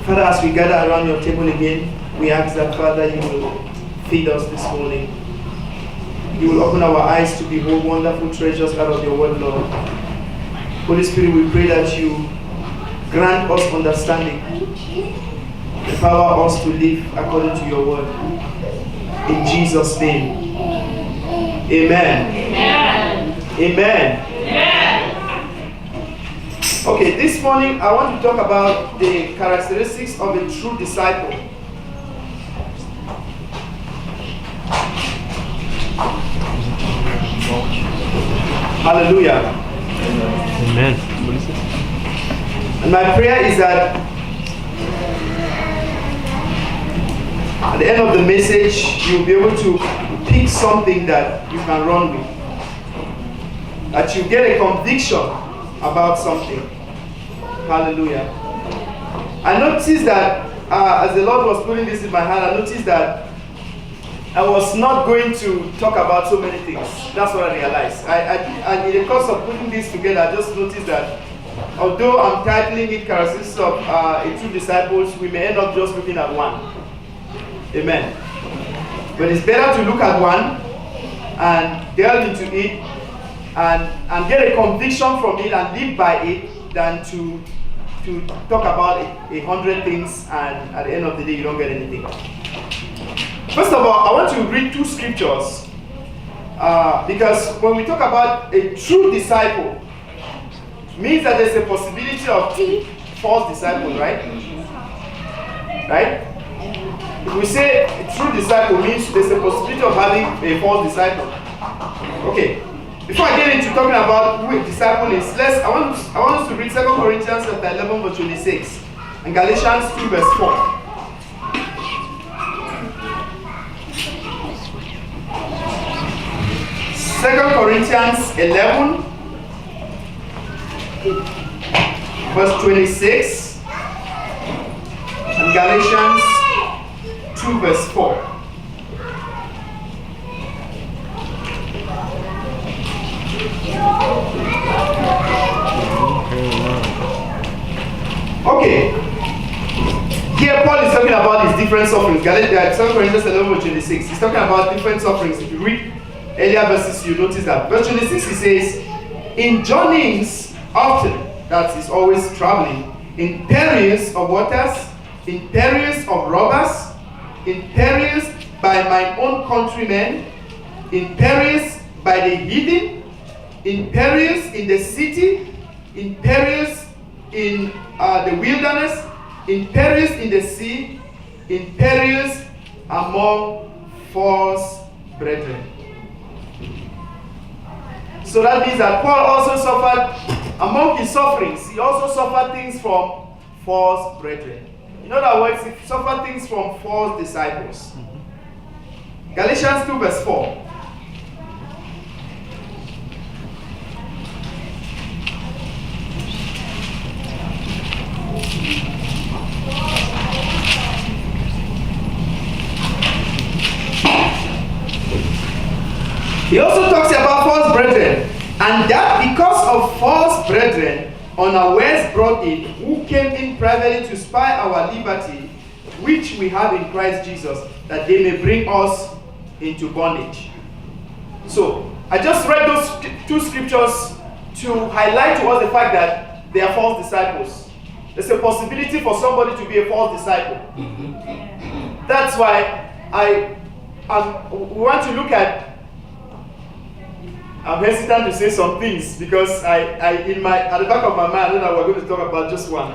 Father, as we gather around your table again, we ask that, Father, you will feed us this morning. You will open our eyes to behold wonderful treasures out of your word, Lord. Holy Spirit, we pray that you grant us understanding. Empower us to live according to your word. In Jesus' name. Amen. Amen. Amen. Okay, this morning I want to talk about the characteristics of a true disciple. Hallelujah. Amen. And my prayer is that at the end of the message, you'll be able to pick something that you can run with. That you get a conviction about something. Hallelujah. I noticed that as the Lord was putting this in my heart, I noticed that I was not going to talk about so many things. That's what I realized. And in the course of putting this together, I just noticed that although I'm titling it Characteristics of a True Disciples, we may end up just looking at one. Amen. But it's better to look at one and delve into it and get a conviction from it and live by it than to talk about 100 things and at the end of the day you don't get anything. First of all, I want to read two scriptures because when we talk about a true disciple, it means that there's a possibility of false disciples, right? Right? If we say a true disciple means there's a possibility of having a false disciple. Okay. Before I get into talking about who a disciple is, I want us to read 2 Corinthians chapter 11 verse 26 and Galatians 2 verse 4. 2 Corinthians 11 verse 26 and Galatians 2 verse 4. Okay. Here Paul is talking about his different sufferings. 2 Corinthians 11 verse 26. He's talking about different sufferings. If you read earlier verses, you notice that. Verse 26 he says, in journeyings often, that is always traveling, in perils of waters, in perils of robbers, in perils by my own countrymen, in perils by the heathen, in perils in the city, in perils in the wilderness, in perils in the sea, in perils among false brethren. So that means that Paul also suffered, among his sufferings, he also suffered things from false brethren. In other words, he suffered things from false disciples. Galatians 2 verse 4. He also talks about false brethren, and that because of false brethren, unawares brought in, who came in privately to spy our liberty, which we have in Christ Jesus, that they may bring us into bondage. So, I just read those two scriptures to highlight to us the fact that they are false disciples. There's a possibility for somebody to be a false disciple. That's why we want to look at. I'm hesitant to say some things because at the back of my mind, I know that we're going to talk about just one.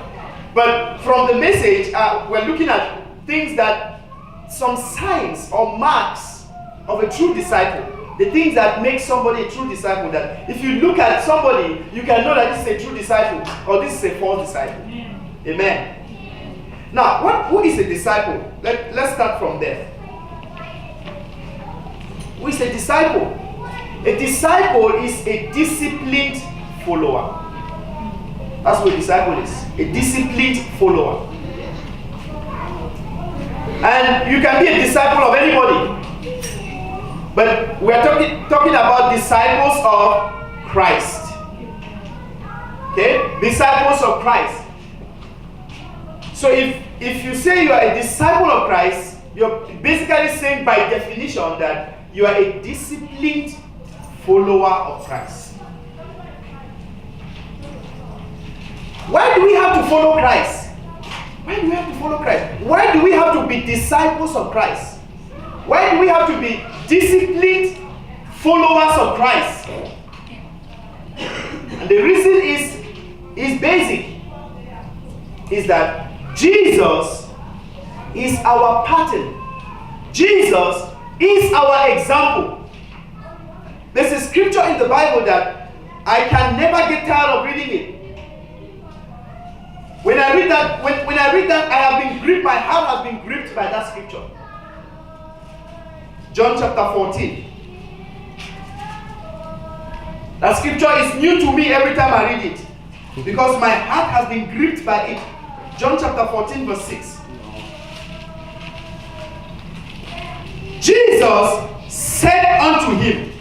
But from the message, we're looking at things that, some signs or marks of a true disciple. The things that make somebody a true disciple, that if you look at somebody, you can know that this is a true disciple or this is a false disciple. Amen. Now, who is a disciple? Let's start from there. Who is a disciple? A disciple is a disciplined follower. That's what a disciple is. A disciplined follower. And you can be a disciple of anybody. But we are talking about disciples of Christ. Okay? Disciples of Christ. So if you say you are a disciple of Christ, you're basically saying by definition that you are a disciplined follower of Christ. Why do we have to follow Christ? Why do we have to follow Christ? Why do we have to be disciples of Christ? Why do we have to be disciplined followers of Christ? And the reason is basic. Is that Jesus is our pattern. Jesus is our example. There's a scripture in the Bible that I can never get tired of reading it. When I read that, I have been gripped, my heart has been gripped by that scripture. John chapter 14. That scripture is new to me every time I read it, because my heart has been gripped by it. John chapter 14 verse 6. Jesus said unto him,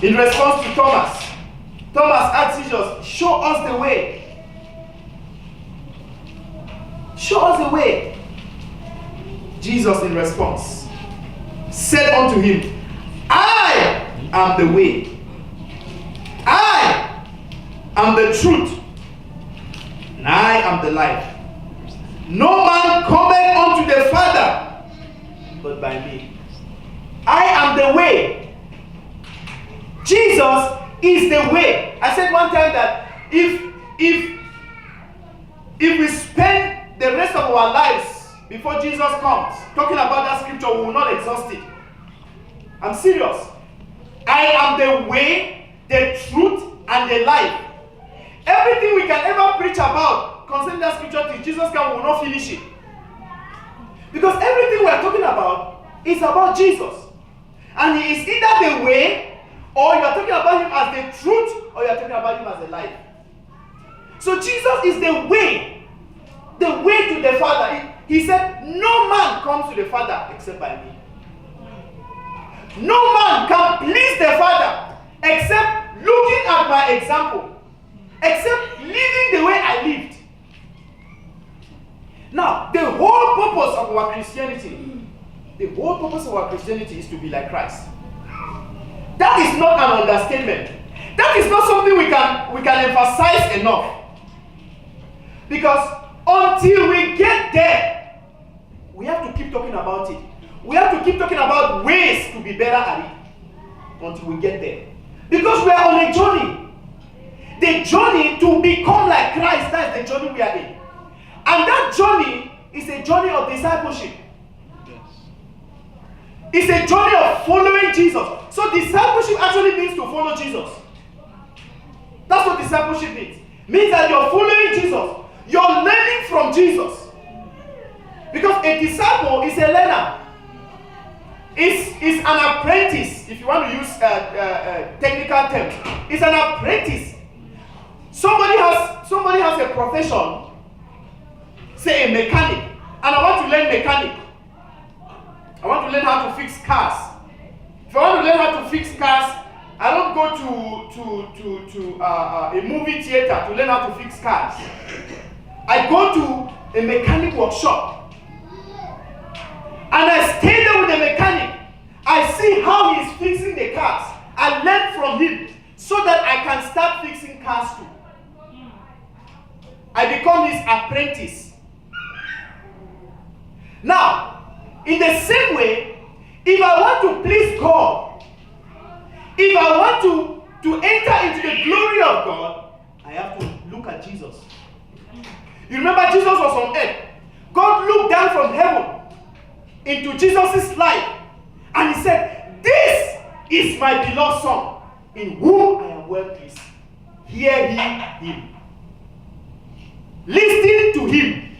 in response to Thomas. Thomas asked Jesus, show us the way. Show us the way. Jesus in response said unto him, I am the way. I am the truth. And I am the life. No man cometh unto the Father but by me. I am the way. Jesus is the way. I said one time that if we spend the rest of our lives before Jesus comes talking about that scripture, we will not exhaust it. I'm serious. I am the way, the truth, and the life. Everything we can ever preach about concerning that scripture till Jesus comes, we will not finish it. Because everything we are talking about is about Jesus. And he is either the way, or you are talking about him as the truth, or you are talking about him as the life. So Jesus is the way to the Father. He said, no man comes to the Father except by me. No man can please the Father except looking at my example. Except living the way I lived. Now, the whole purpose of our Christianity is to be like Christ. That is not an understatement. That is not something we can emphasize enough. Because until we get there, we have to keep talking about it. We have to keep talking about ways to be better at it until we get there. Because we are on a journey. The journey to become like Christ, that is the journey we are in. And that journey is a journey of discipleship. Yes. It's a journey of following Jesus. So discipleship actually means to follow Jesus. That's what discipleship means. Means that you're following Jesus. You're learning from Jesus. Because a disciple is a learner. It's an apprentice, if you want to use technical terms. It's an apprentice. Somebody has a profession, say a mechanic, and I want to learn mechanic. I want to learn how to fix cars. If I want to learn how to fix cars, I don't go to a movie theater to learn how to fix cars. I go to a mechanic workshop, and I stay there with the mechanic. I see how he's fixing the cars. I learn from him so that I can start fixing cars too. I become his apprentice. Now, in the same way, if I want to please God, if I want to enter into the glory of God, I have to look at Jesus. You remember Jesus was on earth. God looked down from heaven into Jesus' life, and he said, "This is my beloved Son, in whom I am well pleased. Hear ye him." Listen to him.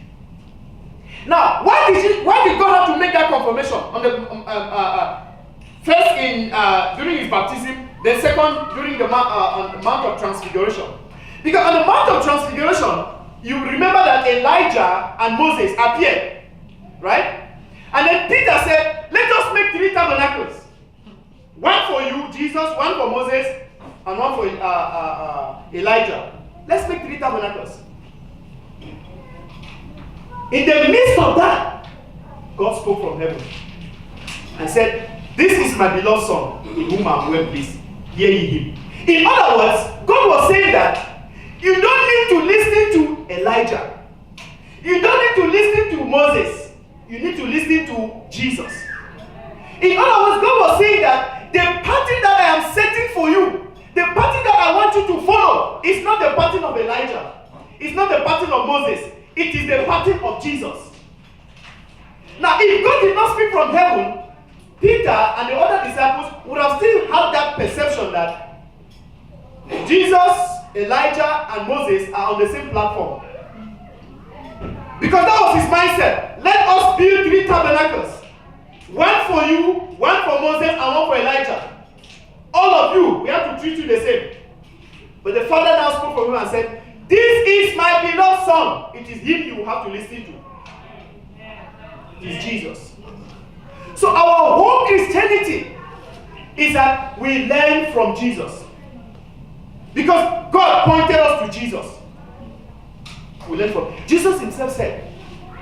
Now, why did God have to make that confirmation on the first during his baptism, then second during the on the Mount of Transfiguration? Because on the Mount of Transfiguration, you remember that Elijah and Moses appeared, right? And then Peter said, "Let us make 3 tabernacles. One for you, Jesus, one for Moses, and one for Elijah. Let's make 3 tabernacles." In the midst of that, God spoke from heaven and said, "This is my beloved son, in whom I am well pleased. Hear ye him." In other words, God was saying that you don't need to listen to Elijah. You don't need to listen to Moses. You need to listen to Jesus. In other words, God was saying that the pattern that I am setting for you, the pattern that I want you to follow, is not the pattern of Elijah. It's not the pattern of Moses. It is the pattern of Jesus. Now, if God did not speak from heaven, Peter and the other disciples would have still had that perception that Jesus, Elijah, and Moses are on the same platform. Because that was his mindset. Let us build 3 tabernacles. One for you, one for Moses, and one for Elijah. All of you, we have to treat you the same. But the Father now spoke from him and said, "This is my beloved son." It is him you will have to listen to. It is Jesus. So our whole Christianity is that we learn from Jesus. Because God pointed us to Jesus. We learn from Jesus himself said,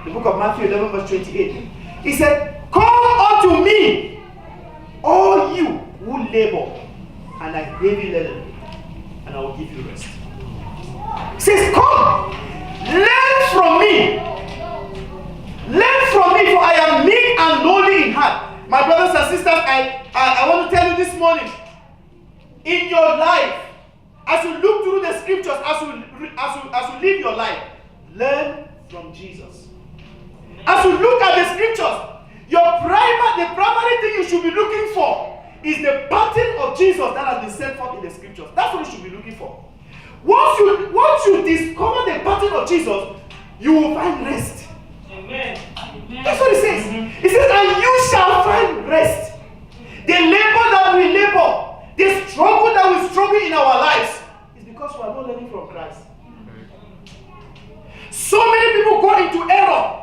the book of Matthew 11 verse 28, he said, "Come unto me, all you who labor and are heavy laden, and I will give you rest." He says, "Come, learn from me. Learn from me, for I am meek and lowly in heart." My brothers and sisters, I want to tell you this morning, in your life, as you look through the scriptures, as you live your life, learn from Jesus. As you look at the scriptures, the primary thing you should be looking for is the pattern of Jesus that has been set forth in the scriptures. That's what you should be looking for. Once you discover the pattern of Jesus, you will find rest. Amen. That's what it says. It says, "And you shall find rest." The labor that we labor, the struggle that we struggle in our lives, is because we are not learning from Christ. So many people go into error.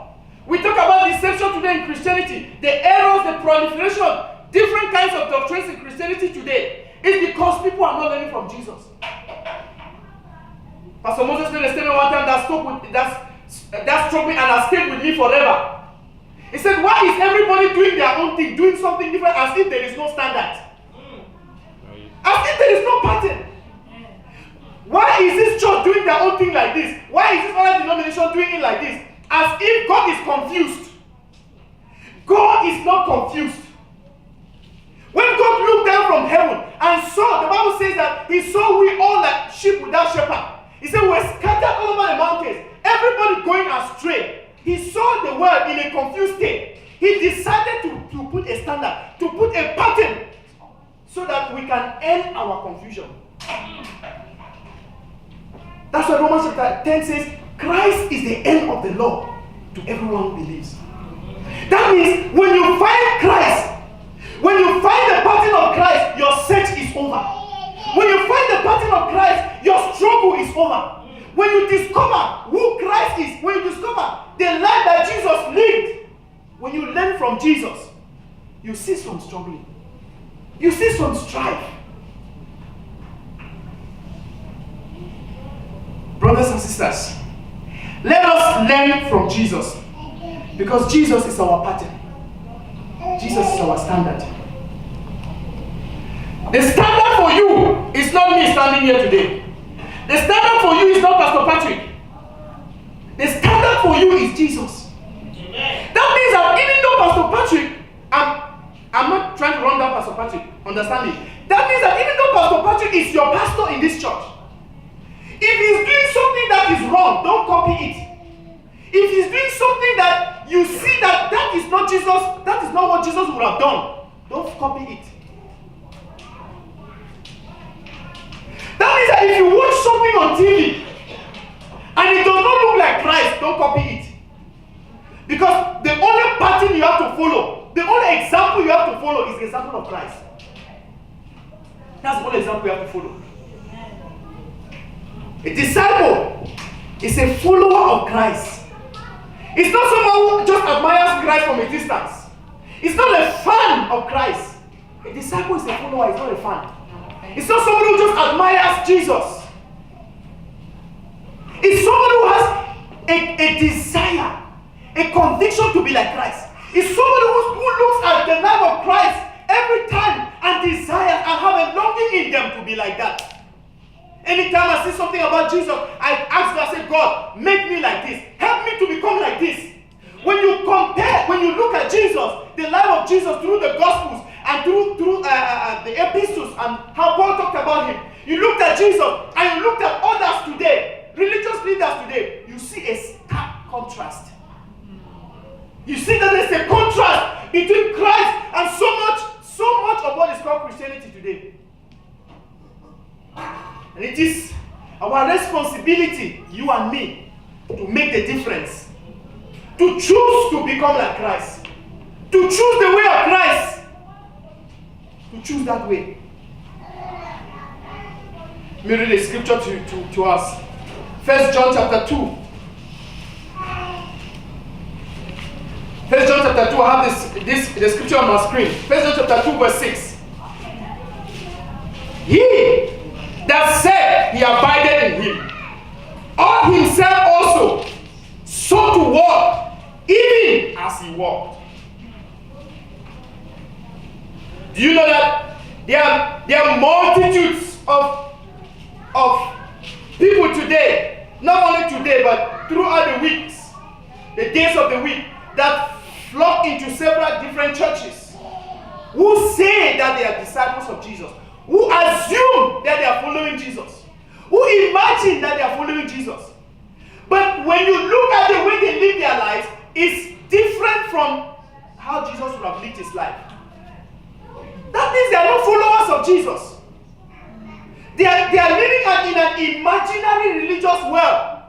We talk about deception today in Christianity. The errors, the proliferation of different kinds of doctrines in Christianity today is because people are not learning from Jesus. Pastor Moses made a statement one time that struck me and has stayed with me forever. He said, "Why is everybody doing their own thing, doing something different, as if there is no standard? As if there is no pattern? Why is this church doing their own thing like this? Why is this other denomination doing it like this? As if God is confused." God is not confused. When God looked down from heaven and saw, the Bible says that he saw we all like sheep without shepherd. He said we're scattered all over the mountains, everybody going astray. He saw the world in a confused state. He decided to put a standard, to put a pattern, so that we can end our confusion. That's why Romans chapter 10 says, Christ is the end of the law to everyone who believes. That means when you find Christ, when you find the pattern of Christ, your search is over. When you find the pattern of Christ, your struggle is over. When you discover who Christ is, when you discover the life that Jesus lived, when you learn from Jesus, you cease from struggling. You cease from strife. Brothers and sisters, let us learn from Jesus, because Jesus is our pattern. Jesus is our standard. The standard for you is not me standing here today. The standard for you is not Pastor Patrick. The standard for you is Jesus. That means that even though Pastor Patrick, I'm not trying to run down Pastor Patrick, understand me. That means that even though Pastor Patrick is your pastor in this church, if he's doing something that is wrong, don't copy it. If he's doing something that you see that is not Jesus, that is not what Jesus would have done, don't copy it. That means that if you watch something on TV and it does not look like Christ, don't copy it. Because the only pattern you have to follow, the only example you have to follow is the example of Christ. That's the only example you have to follow. A disciple is a follower of Christ. It's not someone who just admires Christ from a distance. It's not a fan of Christ. A disciple is a follower, it's not a fan. It's not someone who just admires Jesus. It's someone who has a desire, A conviction to be like Christ. It's somebody who looks at the life of Christ every time and desires and have a longing in them to be like that. Anytime I see something about Jesus, I ask God, I say, God, make me like this. Help me to become like this. When you compare, when you look at Jesus, the life of Jesus through the Gospels and through the epistles and how Paul talked about him, you looked at Jesus and you looked at others today, religious leaders today, you see a stark contrast. You see that there's a contrast between Christ and so much of what is called Christianity today. And it is our responsibility, you and me, to make the difference. To choose to become like Christ. To choose the way of Christ. To choose that way. Let me read a scripture to us. 1 John chapter 2. 1 John chapter 2, I have the scripture on my screen. 1 John chapter 2 verse 6. He that said he abided in him, ought himself also so to walk, even as he walked. Do you know that there are multitudes of people today, not only today, but throughout the weeks, the days of the week, that flock into several different churches, who say that they are disciples of Jesus, who assume that they are following Jesus, who imagine that they are following Jesus. But when you look at the way they live their lives, it's different from how Jesus would have lived his life. That means they are not followers of Jesus. They are living in an imaginary religious world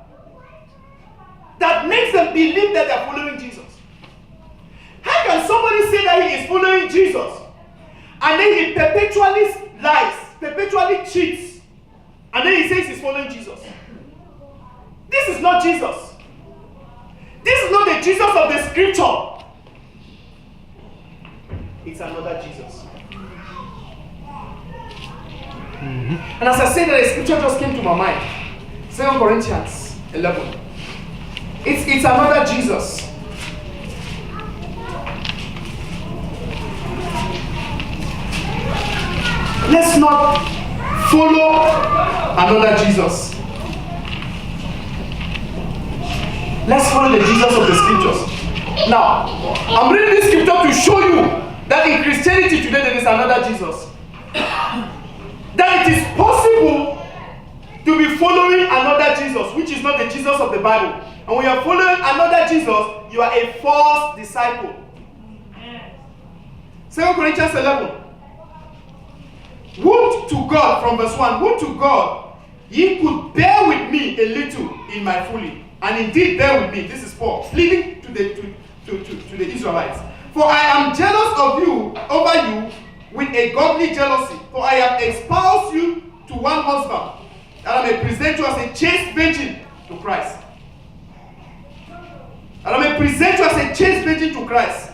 that makes them believe that they are following Jesus. How can somebody say that he is following Jesus and then he perpetually lies, perpetually cheats, and then he says he's following Jesus? This is not Jesus. This is not the Jesus of the scripture. It's another Jesus. And as I said that, the scripture just came to my mind. 2 Corinthians 11. It's another Jesus. Let's not follow another Jesus. Let's follow the Jesus of the scriptures. Now, I'm reading this scripture to show you that in Christianity today there is another Jesus. That it is possible to be following another Jesus, which is not the Jesus of the Bible. And when you are following another Jesus, you are a false disciple. 2 Corinthians 11. Would to God, from verse 1, would to God, ye could bear with me a little in my folly. And indeed bear with me. This is Paul, pleading to the Israelites. For I am jealous of you, over you, with a godly jealousy. For I have espoused you to one husband, that I may present you as a chaste virgin to Christ. That I may present you as a chaste virgin to Christ.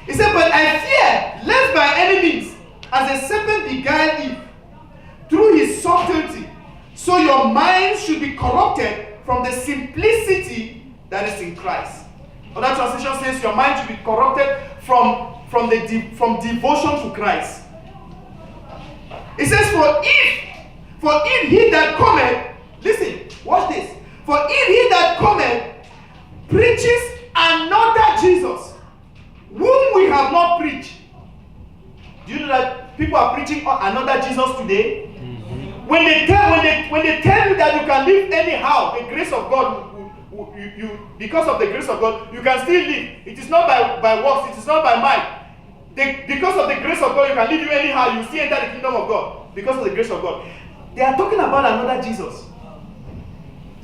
He said, but I fear, lest by any means, as a serpent beguiled Eve, through his subtlety, so your minds should be corrupted from the simplicity that is in Christ. Another translation says your mind should be corrupted from devotion to Christ. It says, for if he that cometh, listen, watch this. For if he that cometh preaches another Jesus, whom we have not preached. Do you know that people are preaching another Jesus today? Mm-hmm. When they tell you that you can live anyhow, the grace of God, because of the grace of God, you can still live. It is not by works, it is not by might. Because of the grace of God, you can live you anyhow, you still enter the kingdom of God. Because of the grace of God. They are talking about another Jesus.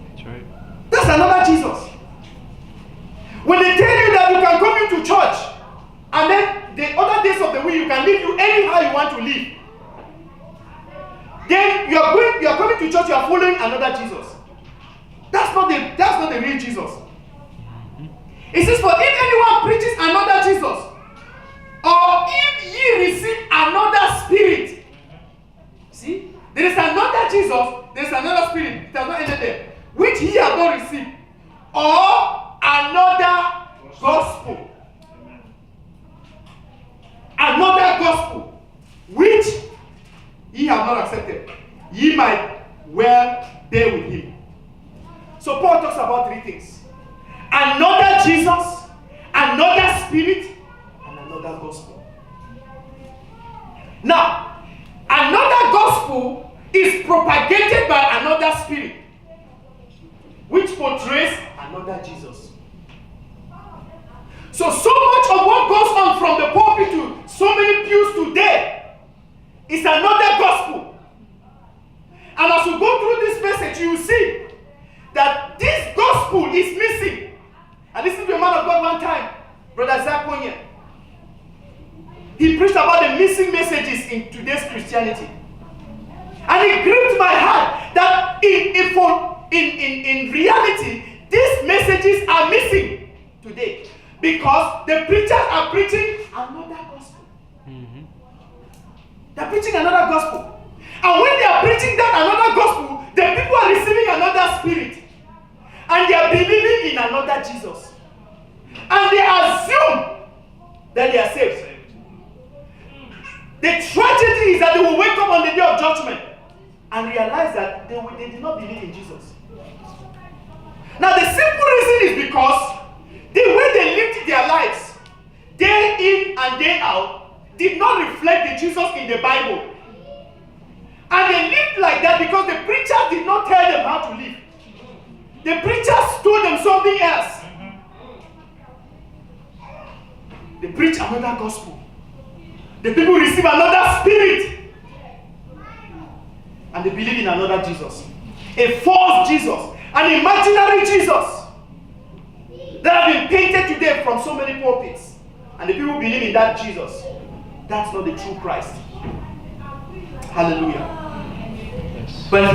That's right. That's another Jesus. When they tell you that you can come into church, and then the other days of the week you can live you anyhow you want to live, then you are coming to church, you are following another Jesus. That's not the real Jesus. It says, for if anyone preaches another Jesus, or if ye receive another spirit. See? There is another Jesus, there is another spirit. It has not ended there. Which ye have not received. Or another another Jesus, another spirit, and another gospel. Now, another gospel is propagated by another spirit, which portrays another Jesus. So much of what goes on from the pulpit to so many pews today is another gospel. And as you go through this message, you will see that this gospel is missing. I listened to a man of God one time, Brother Zach Ponye. He preached about the missing messages in today's Christianity. And it gripped my heart that in reality, these messages are missing today. Because the preachers are preaching another gospel. Mm-hmm. They're preaching another gospel. And when they are preaching that another gospel, the people are receiving another spirit. And they are believing in another Jesus. And they assume that they are saved. The tragedy is that they will wake up on the day of judgment and realize that they did not believe in Jesus. Now the simple reason is because the way they lived their lives, day in and day out, did not reflect the Jesus in the Bible. And they lived like that because the preachers did not tell them how to live. The preachers told them something else. They preach another gospel. The people receive another spirit. And they believe in another Jesus. A false Jesus. An imaginary Jesus. That have been painted today from so many pulpits. And the people believe in that Jesus. That's not the true Christ. Hallelujah. Yes. But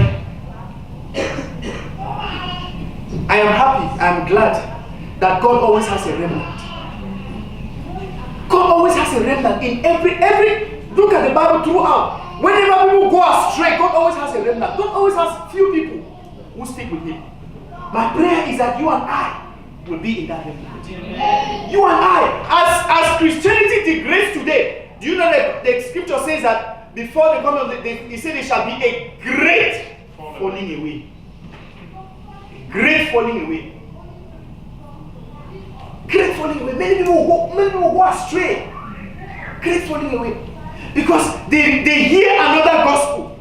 I am happy, I am glad that God always has a remnant. God always has a remnant in every look at the Bible throughout. Whenever people go astray, God always has a remnant. God always has few people who stick with Him. My prayer is that you and I will be in that remnant. Amen. You and I, as Christianity degrades today, do you know that the scripture says that before the coming of he said there shall be a great falling away. A great falling away. Great falling away. Many people go astray. Great falling away. Because they hear another gospel.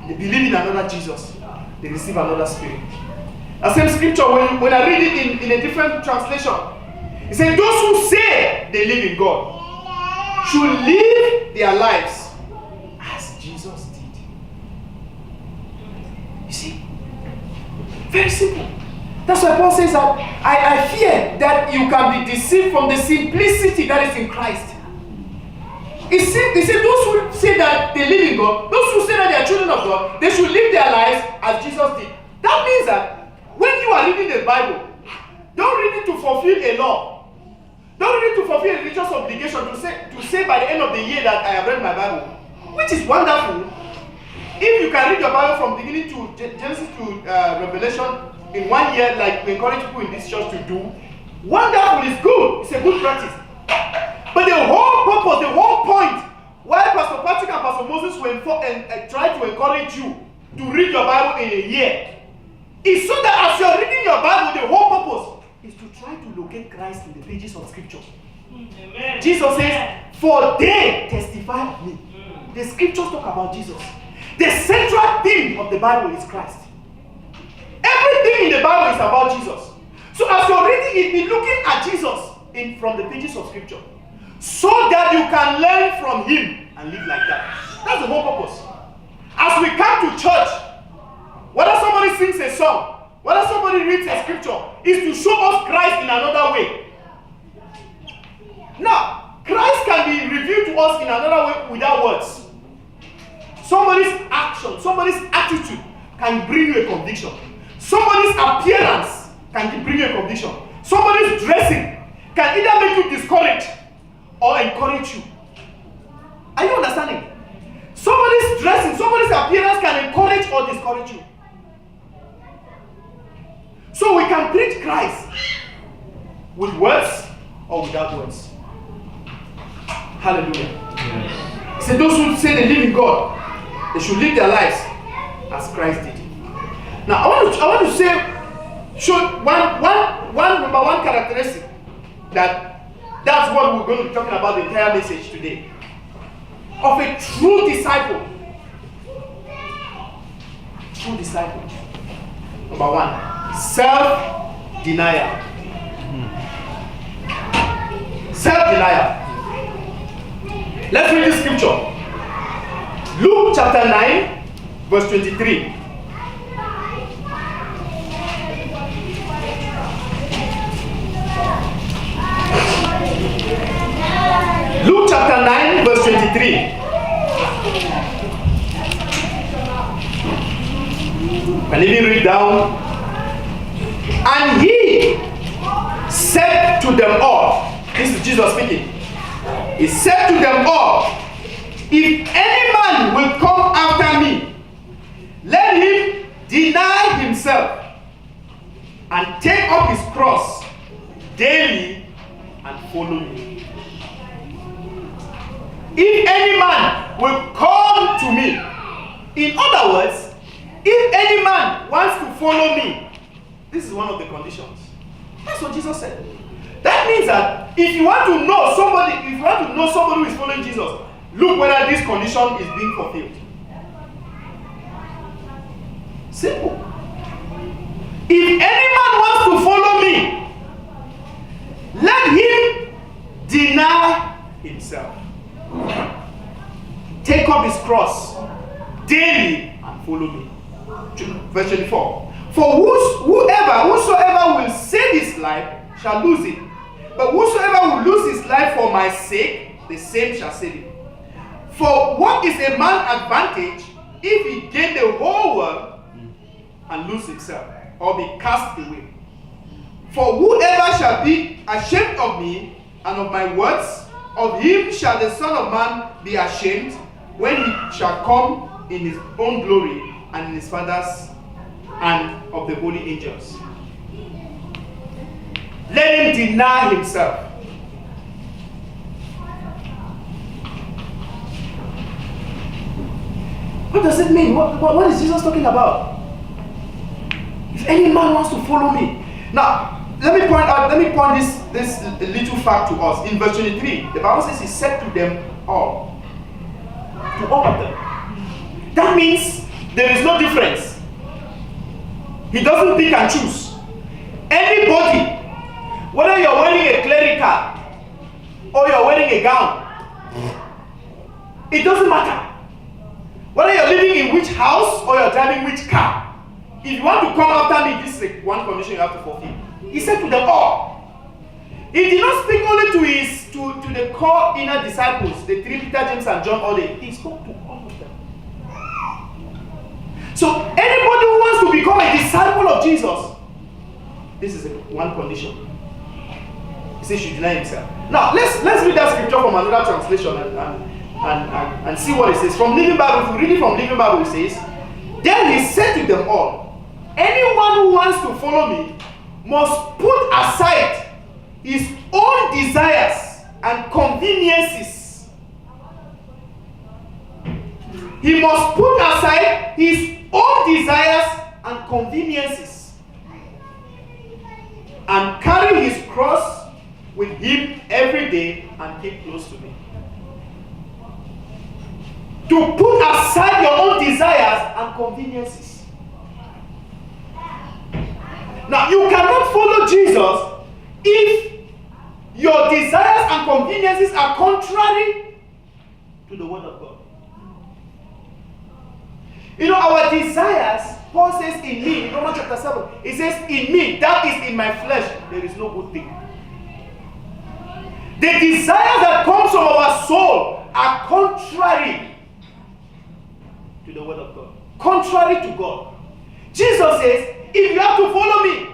They believe in another Jesus. They receive another spirit. The same scripture, when I read it in a different translation, it says, those who say they live in God should live their lives as Jesus did. You see? Very simple. That's why Paul says that I fear that you can be deceived from the simplicity that is in Christ. He said those who say that they live in God, those who say that they are children of God, they should live their lives as Jesus did. That means that when you are reading the Bible, don't read it to fulfill a law. Don't read it to fulfill a religious obligation to say by the end of the year that I have read my Bible, which is wonderful. If you can read your Bible from beginning to Genesis to Revelation in 1 year, like we encourage people in this church to do, wonderful, is good. It's a good practice. But the whole purpose, the whole point, why Pastor Patrick and Pastor Moses were try to encourage you to read your Bible in a year, is so that as you are reading your Bible, the whole purpose is to try to locate Christ in the pages of Scripture. Amen. Jesus says, for they testify of me. The Scriptures talk about Jesus. The central theme of the Bible is Christ. Everything in the Bible is about Jesus. So as you're reading it, be looking at Jesus from the pages of Scripture, so that you can learn from Him and live like that. That's the whole purpose. As we come to church, whether somebody sings a song, whether somebody reads a scripture, is to show us Christ in another way. Now, Christ can be revealed to us in another way without words. Somebody's action, somebody's attitude can bring you a conviction. Somebody's appearance can bring you a conviction. Somebody's dressing can either make you discouraged or encourage you. Are you understanding? Somebody's dressing, somebody's appearance can encourage or discourage you. So we can preach Christ with words or without words. Hallelujah. Yes. He said those who say they live in God, they should live their lives as Christ did. Now I want to say, show one number one characteristic that's what we're going to be talking about the entire message today. Of a true disciple. True disciple. Number one, self-denial. Self-denial. Let's read this scripture. Luke chapter 9, verse 23. Luke chapter 9, verse 23. Can even read down. And he said to them all, this is Jesus speaking. He said to them all, if any man will come after me, let him deny himself and take up his cross daily and follow me. If any man will come to me, in other words, if any man wants to follow me, this is one of the conditions. That's what Jesus said. That means that if you want to know somebody, who is following Jesus, look whether this condition is being fulfilled. Simple. If any man wants to follow me, let him deny himself. Take up his cross daily and follow me. Verse 24. For whosoever will save his life shall lose it. But whosoever will lose his life for my sake, the same shall save it. For what is a man's advantage if he gain the whole world and lose himself, or be cast away? For whoever shall be ashamed of me and of my words, of him shall the Son of Man be ashamed when he shall come in his own glory and in his Father's and of the holy angels. Let him deny himself. What does it mean? What is Jesus talking about? If any man wants to follow me. Now, let me point this little fact to us. In verse 23, the Bible says he said to them all. To all of them. That means there is no difference. He doesn't pick and choose. Anybody, whether you're wearing a clerical or you're wearing a gown, it doesn't matter. Whether you're living in which house or you're driving which car, if you want to come after me, this is one condition you have to fulfill. He said to them all. He did not speak only to the core inner disciples, the three, Peter, James, and John, all day. He spoke to all of them. So anybody who wants to become a disciple of Jesus, this is one condition. He says he should deny himself. Now let's read that scripture from another translation and see what it says. From Living Bible, if we read it from Living Bible, it says, then he said to them all, anyone who wants to follow me must put aside his own desires and conveniences. He must put aside his own desires and conveniences and carry his cross with him every day and keep close to me. To put aside your own desires and conveniences. Now, you cannot follow Jesus if your desires and conveniences are contrary to the word of God. You know, our desires, Paul says in me, in Romans chapter 7, he says in me, that is in my flesh, there is no good thing. The desires that come from our soul are contrary to the word of God. Contrary to God. Jesus says, if you have to follow me,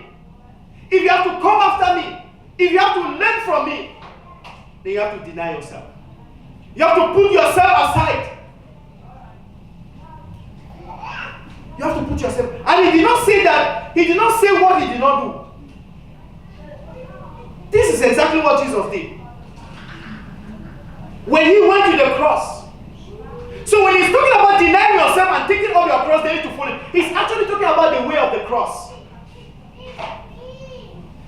if you have to come after me, if you have to learn from me, then you have to deny yourself. You have to put yourself aside. You have to put yourself. And he did not say that. He did not say what he did not do. This is exactly what Jesus did. When he went to the cross. So when he's talking about denying yourself and taking up your cross daily to follow, he's actually talking about the way of the cross.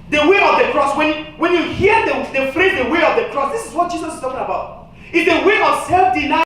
The way of the cross, when you hear the phrase the way of the cross, this is what Jesus is talking about. It's the way of self-denial.